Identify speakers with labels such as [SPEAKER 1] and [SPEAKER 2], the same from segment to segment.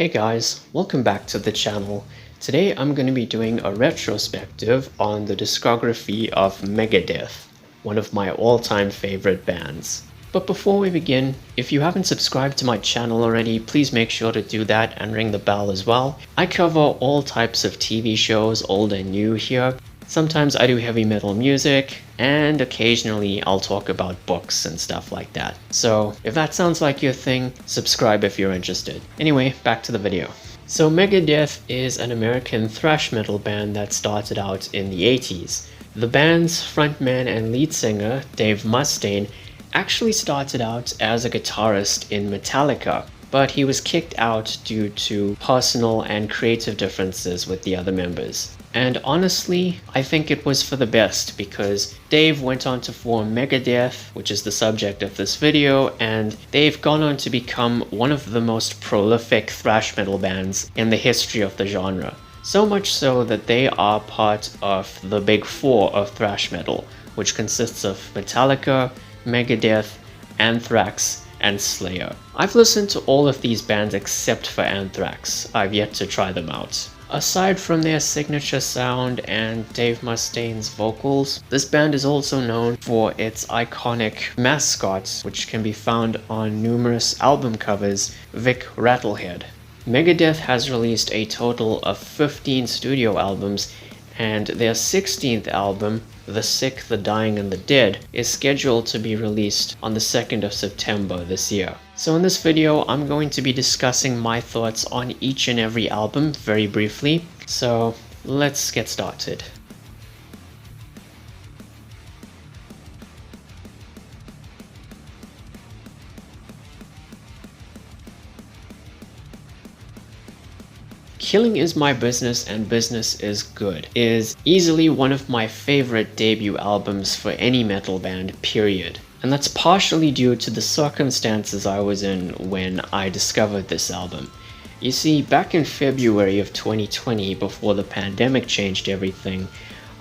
[SPEAKER 1] Hey guys, welcome back to the channel. Today I'm going to be doing a retrospective on the discography of Megadeth, one of my all-time favorite bands. But before we begin, if you haven't subscribed to my channel already, please make sure to do that and ring the bell as well. I cover all types of TV shows, old and new here. Sometimes I do heavy metal music, and occasionally I'll talk about books and stuff like that. So if that sounds like your thing, subscribe if you're interested. Anyway, back to the video. So Megadeth is an American thrash metal band that started out in the 80s. The band's frontman and lead singer, Dave Mustaine, actually started out as a guitarist in Metallica, but he was kicked out due to personal and creative differences with the other members. And honestly, I think it was for the best because Dave went on to form Megadeth, which is the subject of this video, and they've gone on to become one of the most prolific thrash metal bands in the history of the genre. So much so that they are part of the big four of thrash metal, which consists of Metallica, Megadeth, Anthrax, and Slayer. I've listened to all of these bands except for Anthrax. I've yet to try them out. Aside from their signature sound and Dave Mustaine's vocals, this band is also known for its iconic mascot, which can be found on numerous album covers, Vic Rattlehead. Megadeth has released a total of 15 studio albums, and their 16th album, The Sick, the Dying, and the Dead, is scheduled to be released on the 2nd of September this year. So in this video, I'm going to be discussing my thoughts on each and every album very briefly. So let's get started. Killing Is My Business and Business Is Good is easily one of my favorite debut albums for any metal band, period. And that's partially due to the circumstances I was in when I discovered this album. You see, back in February of 2020, before the pandemic changed everything,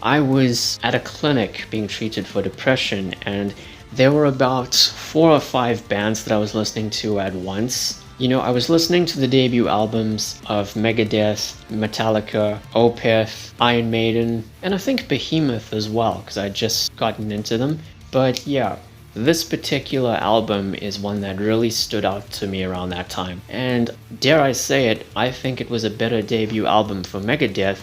[SPEAKER 1] I was at a clinic being treated for depression, and there were about 4 or 5 bands that I was listening to at once. You know, I was listening to the debut albums of Megadeth, Metallica, Opeth, Iron Maiden, and I think Behemoth as well, because I'd just gotten into them. But yeah, this particular album is one that really stood out to me around that time. And dare I say it, I think it was a better debut album for Megadeth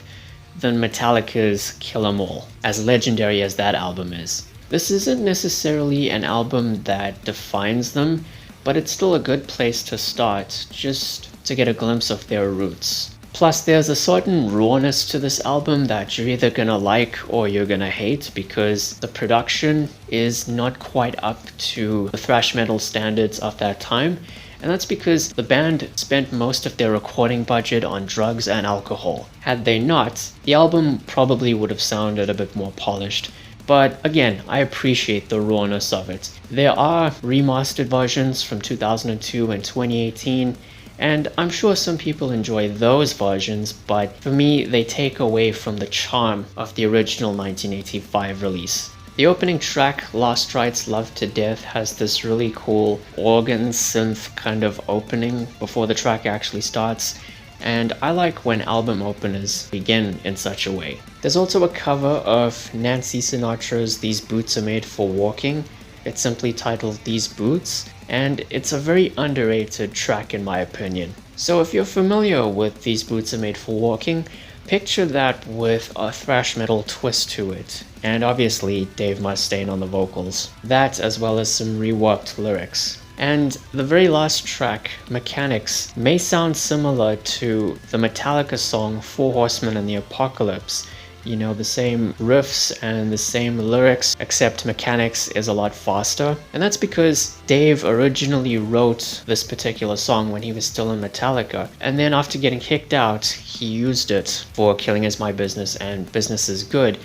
[SPEAKER 1] than Metallica's Kill 'Em All, as legendary as that album is. This isn't necessarily an album that defines them, but it's still a good place to start, just to get a glimpse of their roots. Plus, there's a certain rawness to this album that you're either gonna like or you're gonna hate, because the production is not quite up to the thrash metal standards of that time, and that's because the band spent most of their recording budget on drugs and alcohol. Had they not, the album probably would have sounded a bit more polished. But again, I appreciate the rawness of it. There are remastered versions from 2002 and 2018, and I'm sure some people enjoy those versions, but for me, they take away from the charm of the original 1985 release. The opening track, Last Rites Love to Death, has this really cool organ synth kind of opening before the track actually starts, and I like when album openers begin in such a way. There's also a cover of Nancy Sinatra's These Boots Are Made for Walking. It's simply titled These Boots, and it's a very underrated track in my opinion. So if you're familiar with These Boots Are Made for Walking, picture that with a thrash metal twist to it, and obviously Dave Mustaine on the vocals. That, as well as some reworked lyrics. And the very last track, Mechanics, may sound similar to the Metallica song Four Horsemen and the Apocalypse. You know, the same riffs and the same lyrics, except Mechanics is a lot faster. And that's because Dave originally wrote this particular song when he was still in Metallica, and then after getting kicked out, he used it for Killing Is My Business and Business Is Good.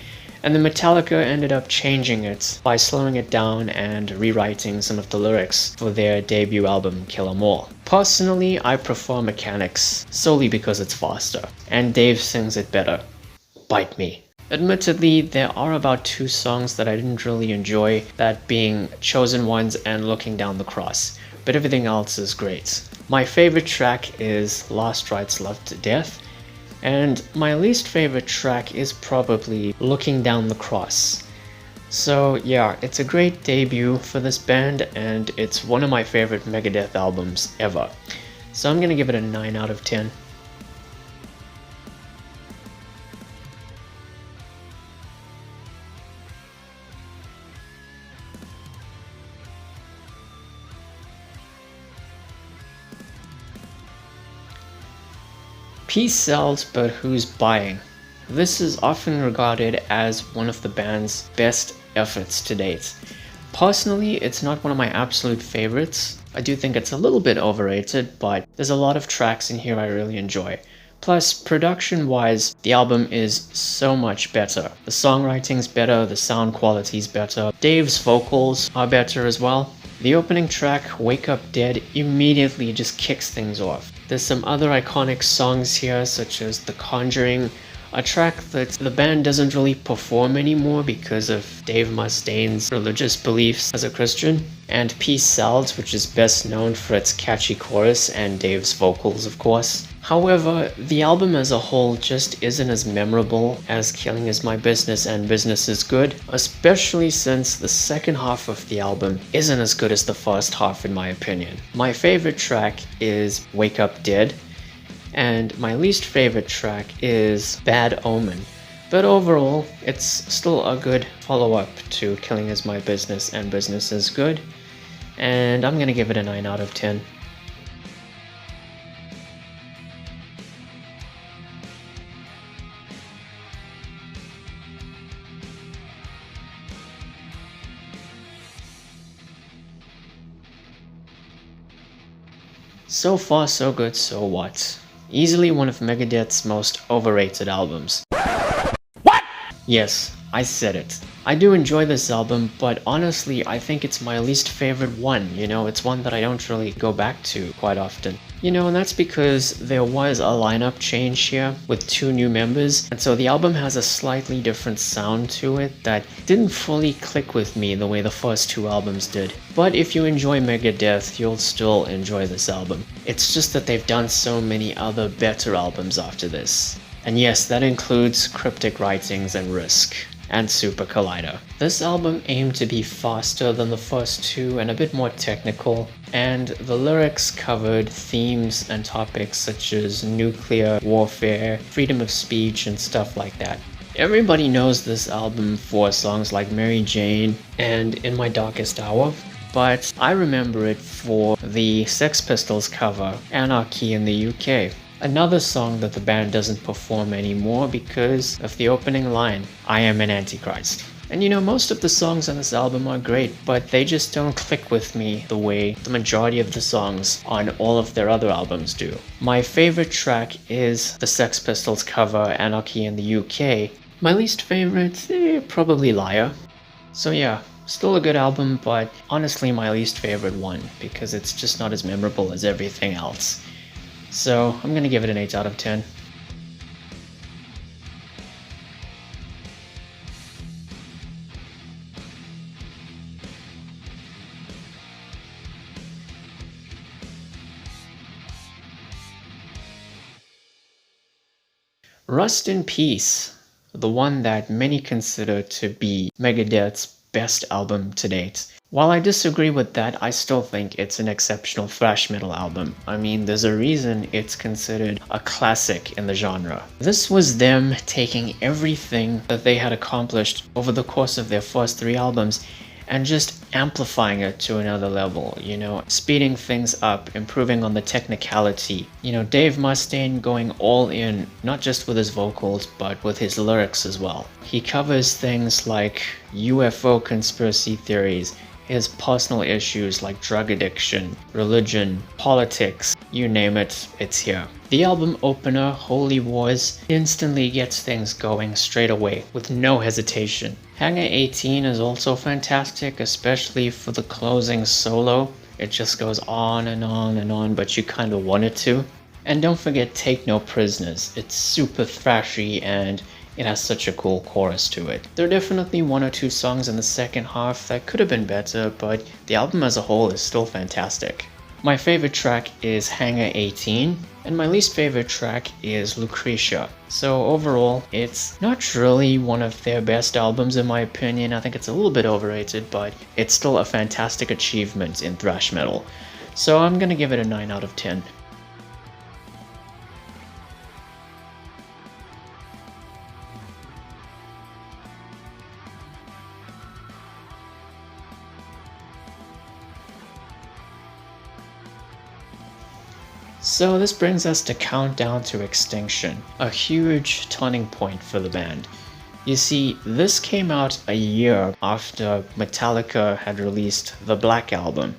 [SPEAKER 1] And then Metallica ended up changing it by slowing it down and rewriting some of the lyrics for their debut album, Kill 'Em All. Personally, I prefer Mechanics, solely because it's faster, and Dave sings it better. Bite me. Admittedly, there are about 2 songs that I didn't really enjoy, that being Chosen Ones and Looking Down the Cross, but everything else is great. My favorite track is Last Rites Love to Death, and my least favorite track is probably Looking Down the Cross. So yeah, it's a great debut for this band, and it's one of my favorite Megadeth albums ever. So I'm gonna give it a 9 out of 10. Peace sells, but who's buying? This is often regarded as one of the band's best efforts to date. Personally, it's not one of my absolute favorites. I do think it's a little bit overrated, but there's a lot of tracks in here I really enjoy. Plus, production-wise, the album is so much better. The songwriting's better, the sound quality's better, Dave's vocals are better as well. The opening track, Wake Up Dead, immediately just kicks things off. There's some other iconic songs here, such as The Conjuring, a track that the band doesn't really perform anymore because of Dave Mustaine's religious beliefs as a Christian, and Peace Sells, which is best known for its catchy chorus and Dave's vocals, of course. However, the album as a whole just isn't as memorable as Killing Is My Business and Business Is Good, especially since the second half of the album isn't as good as the first half in my opinion. My favorite track is Wake Up Dead, and my least favorite track is Bad Omen. But overall, it's still a good follow-up to Killing Is My Business and Business Is Good, and I'm gonna give it a 9 out of 10. So far so good, so what? Easily one of Megadeth's most overrated albums. What? Yes, I said it. I do enjoy this album, but honestly I think it's my least favorite one, it's one that I don't really go back to quite often. And that's because there was a lineup change here with 2 new members, and so the album has a slightly different sound to it that didn't fully click with me the way the first 2 albums did. But if you enjoy Megadeth, you'll still enjoy this album. It's just that they've done so many other better albums after this. And yes, that includes Cryptic Writings and Risk, and Super Collider. This album aimed to be faster than the first 2 and a bit more technical, and the lyrics covered themes and topics such as nuclear warfare, freedom of speech, and stuff like that. Everybody knows this album for songs like Mary Jane and In My Darkest Hour, but I remember it for the Sex Pistols cover, Anarchy in the UK. Another song that the band doesn't perform anymore because of the opening line, I am an Antichrist. And most of the songs on this album are great, but they just don't click with me the way the majority of the songs on all of their other albums do. My favorite track is the Sex Pistols cover, Anarchy in the UK. My least favorite, probably Liar. So yeah, still a good album, but honestly my least favorite one, because it's just not as memorable as everything else. So I'm gonna give it an 8 out of 10. Rust in Peace, the one that many consider to be Megadeth's best album to date. While I disagree with that, I still think it's an exceptional thrash metal album. I mean, there's a reason it's considered a classic in the genre. This was them taking everything that they had accomplished over the course of their first 3 albums and just amplifying it to another level, speeding things up, improving on the technicality. Dave Mustaine going all in, not just with his vocals, but with his lyrics as well. He covers things like UFO conspiracy theories, his personal issues like drug addiction, religion, politics, you name it, it's here. The album opener, Holy Wars, instantly gets things going straight away with no hesitation. Hangar 18 is also fantastic, especially for the closing solo. It just goes on and on and on, but you kinda want it to. And don't forget Take No Prisoners. It's super thrashy and it has such a cool chorus to it. There are definitely 1 or 2 songs in the second half that could have been better, but the album as a whole is still fantastic. My favorite track is Hangar 18, and my least favorite track is Lucretia. So overall, it's not really one of their best albums in my opinion. I think it's a little bit overrated, but it's still a fantastic achievement in thrash metal. So I'm gonna give it a 9 out of 10. So this brings us to Countdown to Extinction, a huge turning point for the band. You see, this came out a year after Metallica had released the Black Album,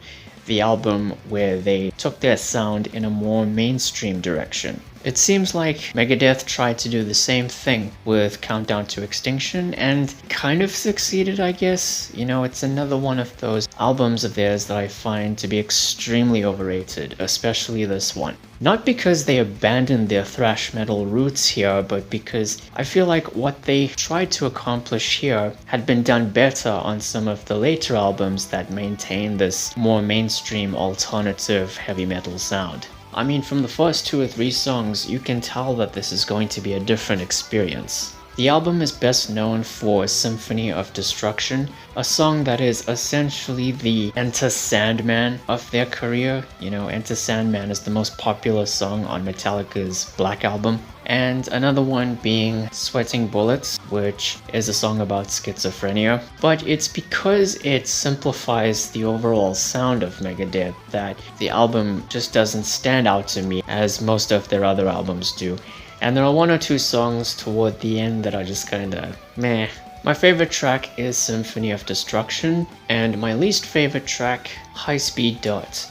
[SPEAKER 1] the album where they took their sound in a more mainstream direction. It seems like Megadeth tried to do the same thing with Countdown to Extinction and kind of succeeded, I guess. You know, it's another one of those albums of theirs that I find to be extremely overrated, especially this one. Not because they abandoned their thrash metal roots here, but because I feel like what they tried to accomplish here had been done better on some of the later albums that maintain this more mainstream alternative heavy metal sound. I mean, from the first 2 or 3 songs, you can tell that this is going to be a different experience. The album is best known for Symphony of Destruction, a song that is essentially the Enter Sandman of their career. You know, Enter Sandman is the most popular song on Metallica's Black Album. And another one being Sweating Bullets, which is a song about schizophrenia. But it's because it simplifies the overall sound of Megadeth that the album just doesn't stand out to me as most of their other albums do. And there are 1 or 2 songs toward the end that are just kinda meh. My favorite track is Symphony of Destruction, and my least favorite track, High Speed Dirt.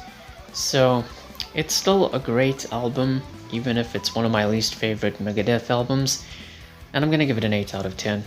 [SPEAKER 1] So, it's still a great album, even if it's one of my least favorite Megadeth albums, and I'm gonna give it an 8 out of 10.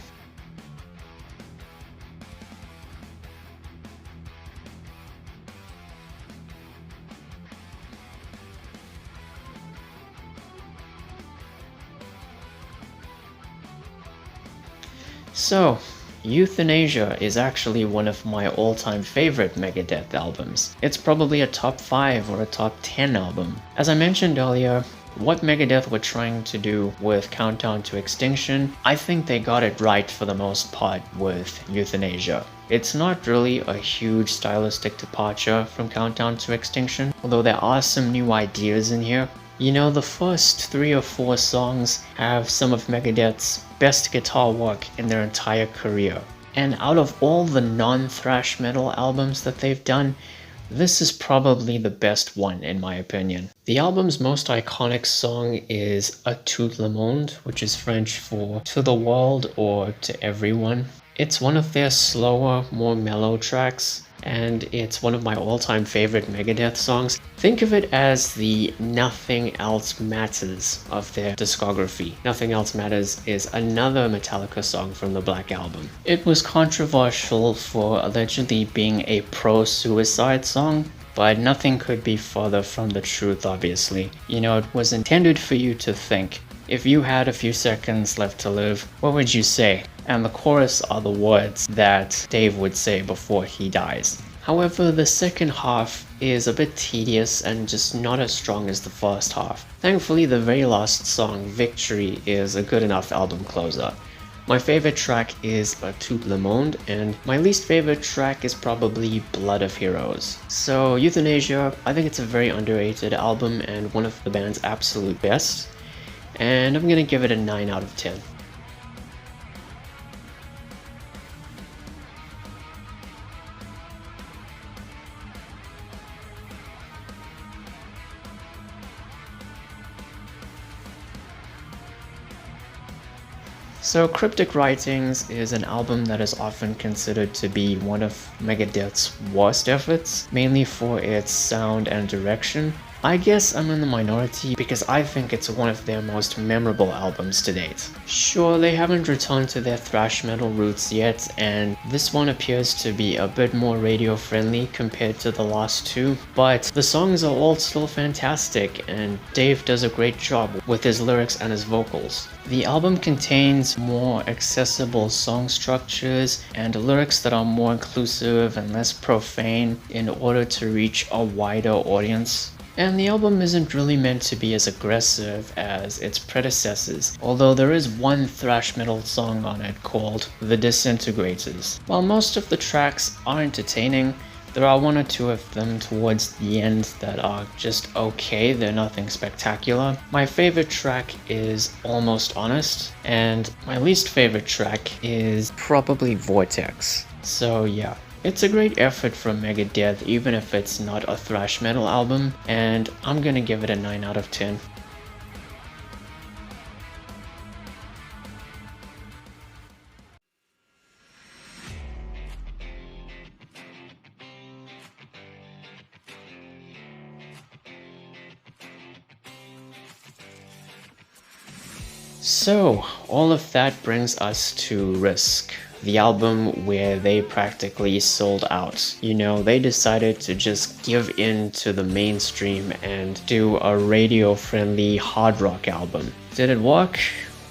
[SPEAKER 1] So, Euthanasia is actually one of my all-time favorite Megadeth albums. It's probably a top 5 or a top 10 album. As I mentioned earlier, what Megadeth were trying to do with Countdown to Extinction, I think they got it right for the most part with Euthanasia. It's not really a huge stylistic departure from Countdown to Extinction, although there are some new ideas in here. You know, the first 3 or 4 songs have some of Megadeth's best guitar work in their entire career. And out of all the non-thrash metal albums that they've done, this is probably the best one in my opinion. The album's most iconic song is A Tout le monde, which is French for to the world or to everyone. It's one of their slower, more mellow tracks, and it's one of my all-time favorite Megadeth songs. Think of it as the Nothing Else Matters of their discography. Nothing Else Matters is another Metallica song from the Black Album. It was controversial for allegedly being a pro-suicide song, but nothing could be further from the truth, obviously. You know, it was intended for you to think. If you had a few seconds left to live, what would you say? And the chorus are the words that Dave would say before he dies. However, the second half is a bit tedious and just not as strong as the first half. Thankfully, the very last song, Victory, is a good enough album closer. My favorite track is A Tout le monde, and my least favorite track is probably Blood of Heroes. So, Euthanasia, I think it's a very underrated album and one of the band's absolute best, and I'm gonna give it a 9 out of 10. So Cryptic Writings is an album that is often considered to be one of Megadeth's worst efforts, mainly for its sound and direction. I guess I'm in the minority because I think it's one of their most memorable albums to date. Sure, they haven't returned to their thrash metal roots yet, and this one appears to be a bit more radio friendly compared to the last two, but the songs are all still fantastic, and Dave does a great job with his lyrics and his vocals. The album contains more accessible song structures and lyrics that are more inclusive and less profane in order to reach a wider audience. And the album isn't really meant to be as aggressive as its predecessors, although there is one thrash metal song on it called The Disintegrators. While most of the tracks are entertaining, there are one or two of them towards the end that are just okay, they're nothing spectacular. My favorite track is Almost Honest, and my least favorite track is probably Vortex. So yeah. It's a great effort from Megadeth even if it's not a thrash metal album, and I'm gonna give it a 9 out of 10. So, all of that brings us to Risk, the album where they practically sold out. You know, they decided to just give in to the mainstream and do a radio-friendly hard rock album. Did it work?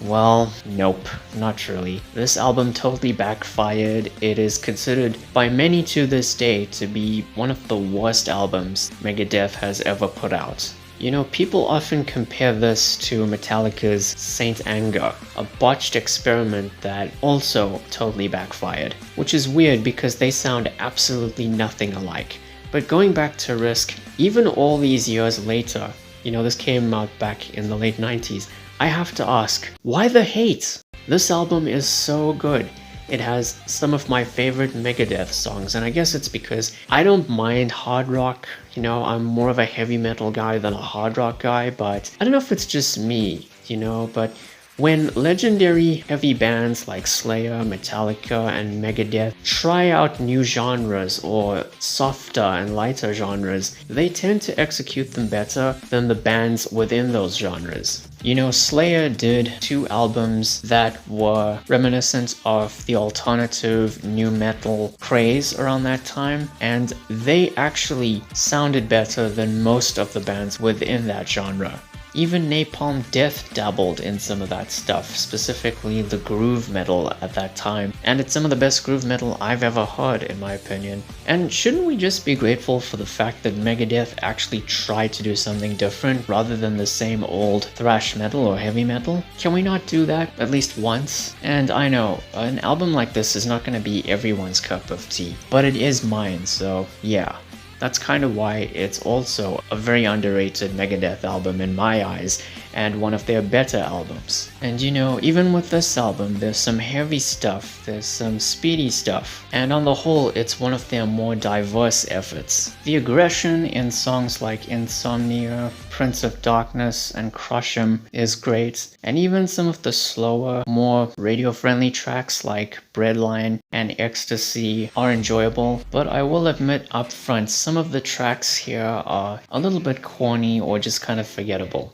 [SPEAKER 1] Well, nope, not really. This album totally backfired. It is considered by many to this day to be one of the worst albums Megadeth has ever put out. You know, people often compare this to Metallica's Saint Anger, a botched experiment that also totally backfired, which is weird because they sound absolutely nothing alike. But going back to Risk, even all these years later, you know, this came out back in the late 90s, I have to ask, why the hate? This album is so good. It has some of my favorite Megadeth songs, and I guess it's because I don't mind hard rock. You know, I'm more of a heavy metal guy than a hard rock guy, but I don't know if it's just me, you know, but when legendary heavy bands like Slayer, Metallica, and Megadeth try out new genres or softer and lighter genres, they tend to execute them better than the bands within those genres. You know, Slayer did 2 albums that were reminiscent of the alternative new metal craze around that time, and they actually sounded better than most of the bands within that genre. Even Napalm Death dabbled in some of that stuff, specifically the groove metal at that time, and it's some of the best groove metal I've ever heard in my opinion. And shouldn't we just be grateful for the fact that Megadeth actually tried to do something different rather than the same old thrash metal or heavy metal? Can we not do that at least once? And I know, an album like this is not going to be everyone's cup of tea, but it is mine, so yeah. That's kind of why it's also a very underrated Megadeth album in my eyes, and one of their better albums. And you know, even with this album, there's some heavy stuff, there's some speedy stuff, and on the whole, it's one of their more diverse efforts. The aggression in songs like Insomnia, Prince of Darkness, and Crush 'Em is great, and even some of the slower, more radio-friendly tracks like Breadline and Ecstasy are enjoyable, but I will admit up front, some of the tracks here are a little bit corny or just kind of forgettable.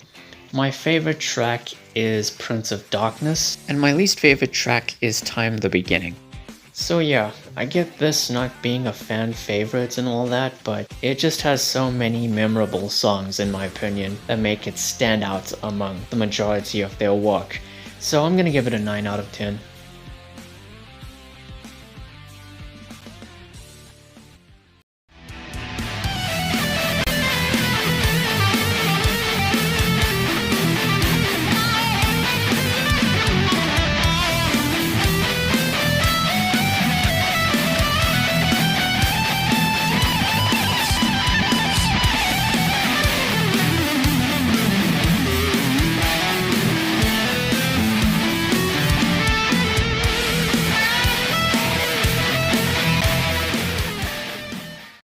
[SPEAKER 1] My favorite track is Prince of Darkness, and my least favorite track is Time the Beginning. So yeah, I get this not being a fan favorite and all that, but it just has so many memorable songs in my opinion that make it stand out among the majority of their work. So I'm gonna give it a 9 out of 10.